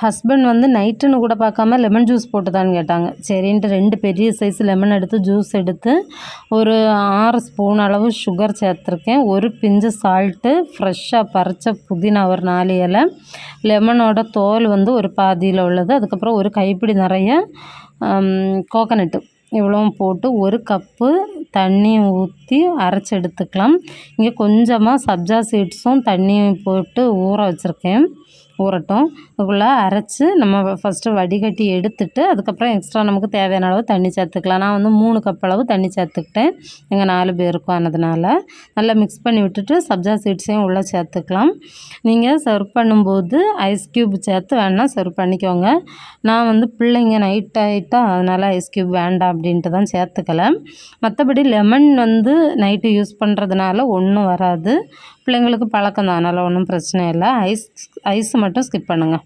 Husband வந்து நைட்டுன்னு கூட பார்க்காம லெமன் ஜூஸ் போட்டுதான்னு கேட்டாங்க. சரின்ட்டு 2 பெரிய சைஸ் லெமன் எடுத்து ஜூஸ் எடுத்து ஒரு 6 ஸ்பூன் அளவு சுகர் சேர்த்துருக்கேன். ஒரு பிஞ்சு சால்ட்டு, ஃப்ரெஷ்ஷாக பறித்த புதினா ஒரு 4 இலை, லெமனோட தோல் வந்து ஒரு பாதியில் உள்ளது, அதுக்கப்புறம் ஒரு கைப்பிடி நிறைய கோகனட்டு இவ்வளவும் போட்டு 1 கப்பு தண்ணி ஊற்றி அரைச்சி எடுத்துக்கலாம். இங்கே கொஞ்சமாக சப்ஜா சீட்ஸும் தண்ணியும் போட்டு ஊற வச்சுருக்கேன். ஊறட்டும். அதுக்குள்ளே அரைச்சி நம்ம ஃபஸ்ட்டு வடிகட்டி எடுத்துட்டு அதுக்கப்புறம் எக்ஸ்ட்ரா நமக்கு தேவையான அளவு தண்ணி சேர்த்துக்கலாம். நான் வந்து 3 கப் அளவு தண்ணி சேர்த்துக்கிட்டேன். எங்கள் 4 பேருக்கும் ஆனதுனால நல்லா மிக்ஸ் பண்ணி விட்டுட்டு சப்ஜா சீட்ஸையும் உள்ளே சேர்த்துக்கலாம். நீங்கள் சர்வ் பண்ணும்போது ஐஸ் க்யூப் சேர்த்து வேணால் சர்வ் பண்ணிக்கோங்க. நான் வந்து பிள்ளைங்க நைட் ஆகிட்டா அதனால் ஐஸ் க்யூப் வேண்டாம் அப்படின்ட்டு தான் சேர்த்துக்கல. மற்றபடி லெமன் வந்து நைட்டு யூஸ் பண்ணுறதுனால ஒன்றும் வராது. பிள்ளைங்களுக்கு பழக்கம் தான், அதனால் ஒன்றும் பிரச்சனை இல்லை. ஐஸ் மட்டும் ஸ்கிப் பண்ணுங்கள்.